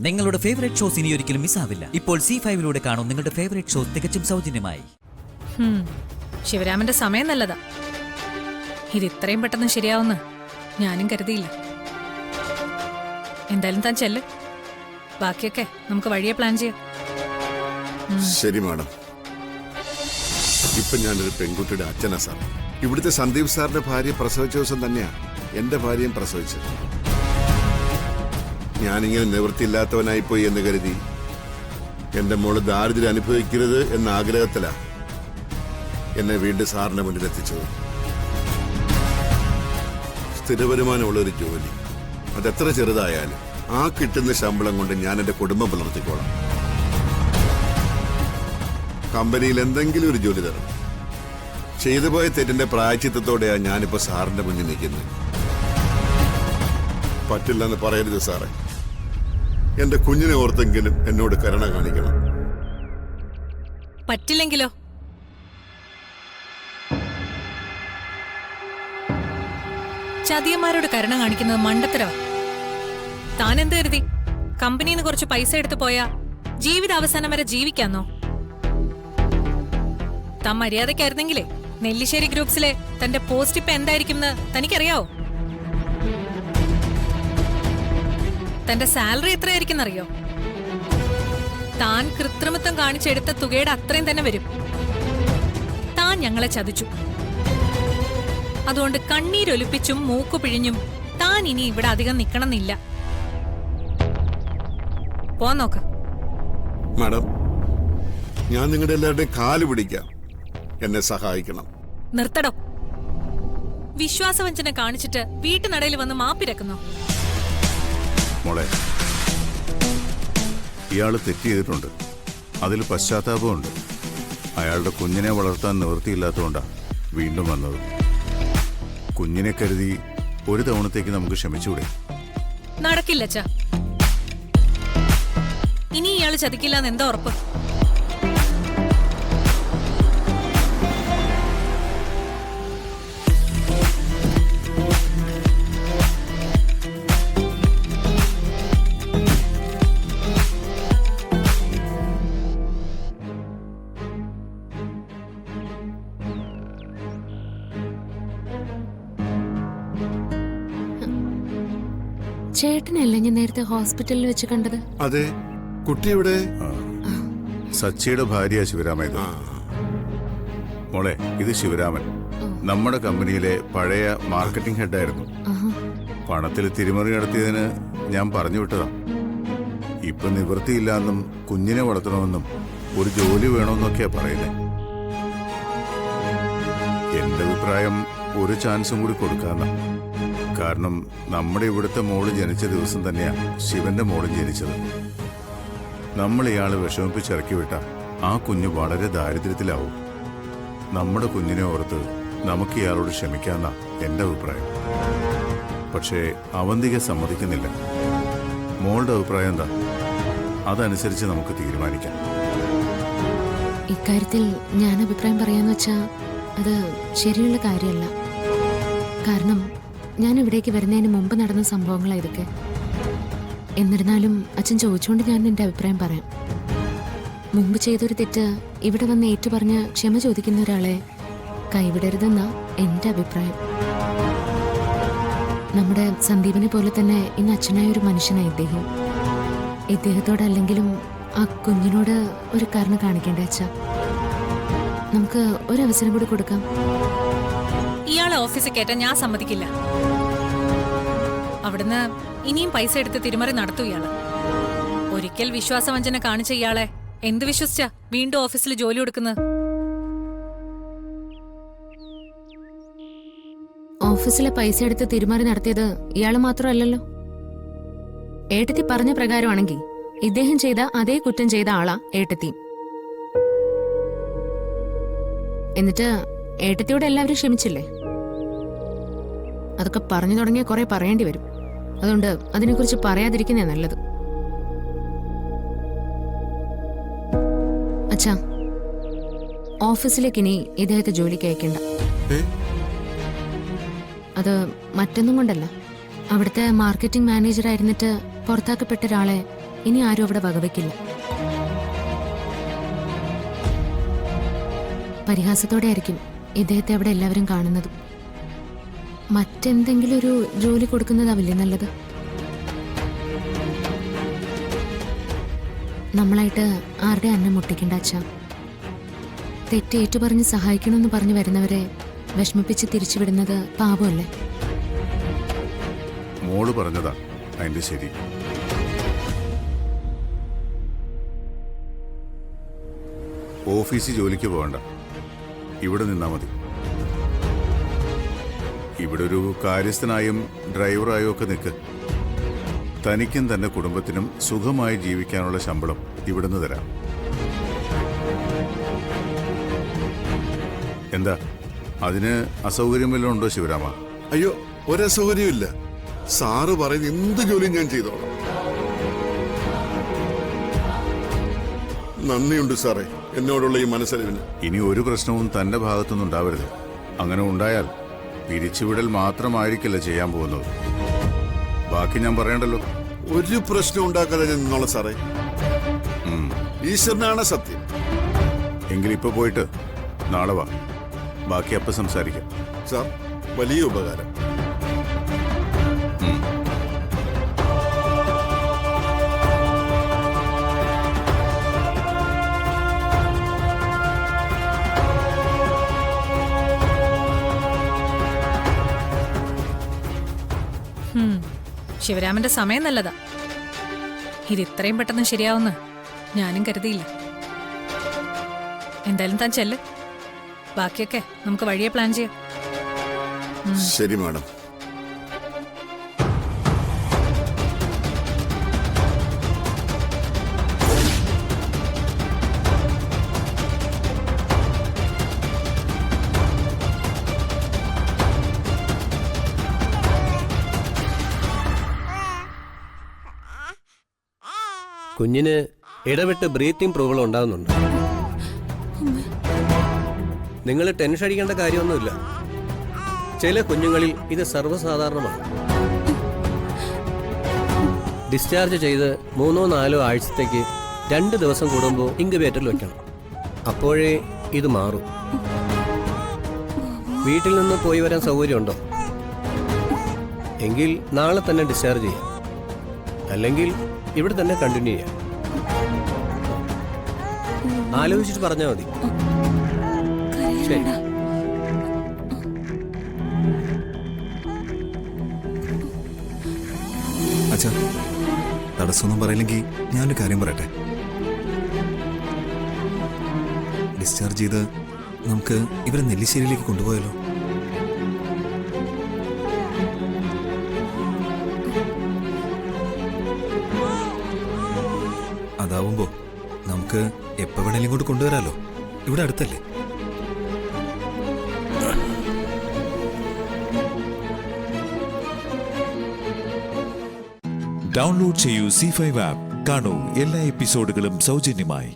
നിങ്ങളുടെ favourite shows ഇനി ഒരിക്കലും മിസ്സാവില്ല. ഇപ്പോൾ C5 കാണും നിങ്ങളുടെ ഫേവറേറ്റ് ഷോസ് തികച്ചും സൗജന്യമായി. ശിവരാമന്റെ സമയം നല്ലതാ. ഇത് ഇത്രയും പെട്ടെന്ന് ശരിയാവുന്ന ഞാനും കരുതിയില്ല. എന്തായാലും താൻ ചെല്ല്. ബാക്കിയൊക്കെ നമുക്ക് വഴിയെ പ്ലാൻ ചെയ്യാം. ശരി മാഡം. ഇപ്പൊ ഞാനൊരു പെൺകുട്ടിയുടെ അച്ഛനാ സാർ. ഇവിടുത്തെ സന്ദീപ് സാറിന്റെ ഭാര്യ പ്രസവിച്ച ദിവസം തന്നെയാ എന്റെ ഭാര്യയും പ്രസവിച്ചത്. ഞാനിങ്ങനെ നിവൃത്തിയില്ലാത്തവനായിപ്പോയി എന്ന് കരുതി എന്റെ മോള് ദാരിദ്ര്യം അനുഭവിക്കരുത് എന്ന ആഗ്രഹത്തിലാ എന്നെ വീണ്ടും സാറിന്റെ മുന്നിൽ എത്തിച്ചത്. സ്ഥിരവരുമാനമുള്ള ഒരു ജോലി, അതെത്ര ചെറുതായാലും ആ കിട്ടുന്ന ശമ്പളം കൊണ്ട് ഞാൻ എന്റെ കുടുംബം പുലർത്തിക്കോളാം. കമ്പനിയിൽ എന്തെങ്കിലും ഒരു ജോലി തരണം. ചെയ്തുപോയ തെറ്റിന്റെ പ്രായച്ചിത്തത്തോടെയാണ് ഞാനിപ്പോ സാറിന്റെ മുന്നിൽ നിൽക്കുന്നത്. പറ്റില്ലെന്ന് പറയരുത് സാറേ. എന്റെ കുഞ്ഞിനെ ഓർത്തെങ്കിലും എന്നോട് കരുണ കാണിക്കണം. പറ്റില്ലെങ്കിലോ? ചതിയന്മാരോട് കരുണ കാണിക്കുന്നത് മണ്ടത്തരോ? താൻ എന്ത് കരുതി കമ്പനിയിൽ നിന്ന് കുറച്ച് പൈസ എടുത്തു പോയാ ജീവിതാവസാനം വരെ ജീവിക്കാന്നോ? താൻ മര്യാദക്കായിരുന്നെങ്കിലേ നെല്ലിശ്ശേരി ഗ്രൂപ്പ്സിലെ തന്റെ പോസ്റ്റ് ഇപ്പൊ എന്തായിരിക്കും തനിക്കറിയാവോ? തന്റെ സാലറി എത്രയായിരിക്കും അറിയോ? താൻ കൃത്രിമത്വം കാണിച്ചെടുത്ത തുകയുടെ അത്രയും തന്നെ വരും. താൻ ഞങ്ങളെ ചതിച്ചു. അതുകൊണ്ട് കണ്ണീരൊലിപ്പിച്ചും മൂക്കു പിഴിഞ്ഞും താൻ ഇനി ഇവിടെ അധികം നിക്കണമെന്നില്ല. പോന്നോക്ക്. മാഡം, ഞാൻ നിങ്ങളുടെ എല്ലാവരുടെയും കാല് പിടിക്കാം. എന്നെ സഹായിക്കണം. നിർത്തടോ. വിശ്വാസവഞ്ചന കാണിച്ചിട്ട് വീട്ടുനടയിൽ വന്ന് മാപ്പിരക്കുന്നോ? മോളെ, ഇയാള് തെറ്റ് ചെയ്തിട്ടുണ്ട്. അതിൽ പശ്ചാത്താപമുണ്ട്. അയാളുടെ കുഞ്ഞിനെ വളർത്താൻ നിവൃത്തിയില്ലാത്തതുകൊണ്ടാണ് വീണ്ടും വന്നത്. കുഞ്ഞിനെ കരുതി ഒരു തവണത്തേക്ക് നമുക്ക് ക്ഷമിച്ചൂടെ? നടക്കില്ല അച്ഛാ. ഇനി ഇയാള് ചതിക്കില്ലെന്ന് എന്താ ഉറപ്പ്? ചേട്ടനല്ലേ ഞാൻ നേരത്തെ ഹോസ്പിറ്റലിൽ വെച്ച് കണ്ടത്? അതെ. കുട്ടിയുടെ സച്ചിയുടെ ഭാര്യ ശിവരാമൻ. മോളെ, ഇത് ശിവരാമൻ നമ്മുടെ കമ്പനിയിലെ പഴയ മാർക്കറ്റിംഗ് ഹെഡായിരുന്നു. പണത്തിൽ തിരിമറി നടത്തിയതിന് ഞാൻ പറഞ്ഞു വിട്ടതാ. ഇപ്പൊ നിവൃത്തിയില്ലാന്നും കുഞ്ഞിനെ വളർത്തണമെന്നും ഒരു ജോലി വേണമെന്നൊക്കെയാ പറയുന്നേ. എന്റെ അഭിപ്രായം ഒരു ചാൻസും കൂടി കൊടുക്കാന്ന. കാരണം നമ്മുടെ ഇവിടുത്തെ മോള് ജനിച്ച ദിവസം തന്നെയാ ശിവന്റെ മോളും ജനിച്ചത്. നമ്മൾ ഇയാള് വിഷമിപ്പിച്ചിറക്കി വിട്ട ആ കുഞ്ഞ് വളരെ ദാരിദ്ര്യത്തിലാവും. നമ്മുടെ കുഞ്ഞിനെ ഓർത്ത് നമുക്ക് ഇയാളോട് ക്ഷമിക്കാന്ന എന്റെ അഭിപ്രായം. പക്ഷേ അവന്തിക സമ്മതിക്കുന്നില്ല. മോളുടെ അഭിപ്രായം എന്താ? അതനുസരിച്ച് നമുക്ക് തീരുമാനിക്കാം. ഇക്കാര്യത്തിൽ ഞാൻ അഭിപ്രായം പറയാന്ന് വെച്ചാ അത് ശരിയുള്ള കാര്യമല്ല. കാരണം ഞാൻ ഇവിടേക്ക് വരുന്നതിന് മുമ്പ് നടന്ന സംഭവങ്ങളാണ് ഇതൊക്കെ. എന്നിരുന്നാലും അച്ഛൻ ചോദിച്ചുകൊണ്ട് ഞാൻ എൻ്റെ അഭിപ്രായം പറയാം. മുമ്പ് ചെയ്തൊരു തെറ്റ് ഇവിടെ വന്ന് ഏറ്റുപറഞ്ഞ് ക്ഷമ ചോദിക്കുന്ന ഒരാളെ കൈവിടരുതെന്നാ എൻ്റെ അഭിപ്രായം. നമ്മുടെ സന്ദീപിനെ പോലെ തന്നെ ഇന്ന് അച്ഛനായ ഒരു മനുഷ്യനായി ഇദ്ദേഹം. ഇദ്ദേഹത്തോടല്ലെങ്കിലും ആ കുഞ്ഞിനോട് ഒരു കരുണ കാണിക്കേണ്ട അച്ഛ. നമുക്ക് ഒരവസരം കൂടി കൊടുക്കാം. ഇയാളെ ഓഫീസിൽ കയറ്റാൻ ഞാൻ സമ്മതിക്കില്ല. അവിടുന്ന് ഇനിയും പൈസ എടുത്ത് തിരിമറി നടത്തൂ ഇയാള്. ഒരിക്കൽ വിശ്വാസവഞ്ചന കാണിച്ച ഇയാളെ എന്ത് വിശ്വസിച്ചാ വീണ്ടും ഓഫീസിൽ ജോലി കൊടുക്കുന്നത്? ഓഫീസിലെ പൈസ എടുത്ത് തിരിമറി നടത്തിയത് ഇയാള് മാത്രമല്ലല്ലോ. ഏട്ടത്തി പറഞ്ഞ പ്രകാരമാണെങ്കിൽ ഇദ്ദേഹം ചെയ്ത അതേ കുറ്റം ചെയ്ത ആളാ ഏട്ടത്തി. എന്നിട്ട് ഏട്ടത്തിയോട് എല്ലാവരും ക്ഷമിച്ചില്ലേ? അതൊക്കെ പറഞ്ഞു തുടങ്ങിയ കുറെ പറയേണ്ടി വരും. അതുകൊണ്ട് അതിനെക്കുറിച്ച് പറയാതിരിക്കുന്നേ നല്ലത്. അച്ഛാ, ഓഫീസിലേക്ക് ഇനി ഇദ്ദേഹത്തെ ജോലിക്ക് അയക്കണ്ട. അത് മറ്റൊന്നും കൊണ്ടല്ല. അവിടുത്തെ മാർക്കറ്റിംഗ് മാനേജർ ആയിരുന്നിട്ട് പുറത്താക്കപ്പെട്ട ഒരാളെ ഇനി ആരും അവിടെ വകവെക്കില്ല. പരിഹാസത്തോടെ ആയിരിക്കും ഇദ്ദേഹത്തെ അവിടെ എല്ലാവരും കാണുന്നതും. മറ്റെന്തെങ്കിലും ഒരു ജോലി കൊടുക്കുന്നതാവില്ലേ നല്ലത്? നമ്മളായിട്ട് ആരുടെ അന്നം മുട്ടിക്കണ്ട അച്ഛാ. തെറ്റേറ്റു പറഞ്ഞ് സഹായിക്കണമെന്ന് പറഞ്ഞു വരുന്നവരെ വിഷമിപ്പിച്ച് തിരിച്ചുവിടുന്നത് പാപമല്ലേ? മോള് പറഞ്ഞതാ അതിന്റെ ശരി. ഓഫീസിൽ ജോലിക്ക് പോകണ്ട, ഇവിടെ നിന്നാ മതി. ഇവിടെ ഒരു കാര്യസ്ഥനായും ഡ്രൈവറായും ഒക്കെ നിൽക്ക്. തനിക്കും തന്റെ കുടുംബത്തിനും സുഖമായി ജീവിക്കാനുള്ള ശമ്പളം ഇവിടുന്ന് തരാം. എന്താ, അതിന് അസൗകര്യം വല്ലതും ഉണ്ടോ ശിവരാമ? അയ്യോ, ഒരസൗകര്യമില്ല. സാറ് പറയുന്ന എന്ത് ജോലിയും ഞാൻ ചെയ്തോളാം. നന്ദിയുണ്ട് സാറേ എന്നോടുള്ള ഈ മനസ്സലിവിന്. ഇനി ഒരു പ്രശ്നവും തന്റെ ഭാഗത്തുനിന്ന് ഉണ്ടാവരുത്. അങ്ങനെ ഉണ്ടായാൽ പിരിച്ചുവിടൽ മാത്രമായിരിക്കില്ല ചെയ്യാൻ പോകുന്നത്. ബാക്കി ഞാൻ പറയണ്ടല്ലോ. ഒരു പ്രശ്നം ഉണ്ടാക്കാതെ ഞാൻ നിന്നോളാം സാറേ. ഈശ്വരനാണ് സത്യം. എങ്കിൽ ഇപ്പൊ പോയിട്ട് നാളെ വാ, ബാക്കി അപ്പം സംസാരിക്കാം. സാർ, വലിയ ഉപകാരം. ശിവരാമന്റെ സമയം നല്ലതാ. ഇത് ഇത്രയും പെട്ടെന്ന് ശരിയാവുന്ന ഞാനും കരുതിയില്ല. എന്തായാലും താൻ ചെല്ല്. ബാക്കിയൊക്കെ നമുക്ക് വഴിയെ പ്ലാൻ ചെയ്യാം. ശരി മാഡം. കുഞ്ഞിന് ഇടവിട്ട് ബ്രീത്തിങ് പ്രോബ്ലം ഉണ്ടാകുന്നുണ്ട്. നിങ്ങൾ ടെൻഷൻ അടിക്കേണ്ട കാര്യമൊന്നുമില്ല. ചില കുഞ്ഞുങ്ങളിൽ ഇത് സർവ്വസാധാരണമാണ്. ഡിസ്ചാർജ് ചെയ്ത് 3-4 ആഴ്ചത്തേക്ക് 2 ദിവസം കൂടുമ്പോൾ ഇൻക്യുബേറ്ററിൽ വെക്കണം. അപ്പോഴേ ഇത് മാറും. വീട്ടിൽ നിന്ന് പോയി വരാൻ സൗകര്യമുണ്ടോ? എങ്കിൽ നാളെ തന്നെ ഡിസ്ചാർജ് ചെയ്യാം. അല്ലെങ്കിൽ ഇവിടെ തന്നെ കണ്ടിന്യൂ ചെയ്യാം. ആലോചിച്ചിട്ട് പറഞ്ഞാൽ മതി. ശരി. അച്ഛാ, തടസ്സമൊന്നും പറയില്ലെങ്കിൽ ഞാനൊരു കാര്യം പറയട്ടെ. ഡിസ്ചാർജ് ചെയ്ത് നമുക്ക് ഇവരെ നെല്ലിശ്ശേരിയിലേക്ക് കൊണ്ടുപോയാലോ? അതാവുമ്പോ നമുക്ക് എപ്പോ വേണേലും ഇങ്ങോട്ട് കൊണ്ടുവരാലോ. ഇവിടെ അടുത്തല്ലേ? ഡൗൺലോഡ് ചെയ്യൂ C5 ആപ്പ്. കാണൂ എല്ലാ എപ്പിസോഡുകളും സൗജന്യമായി.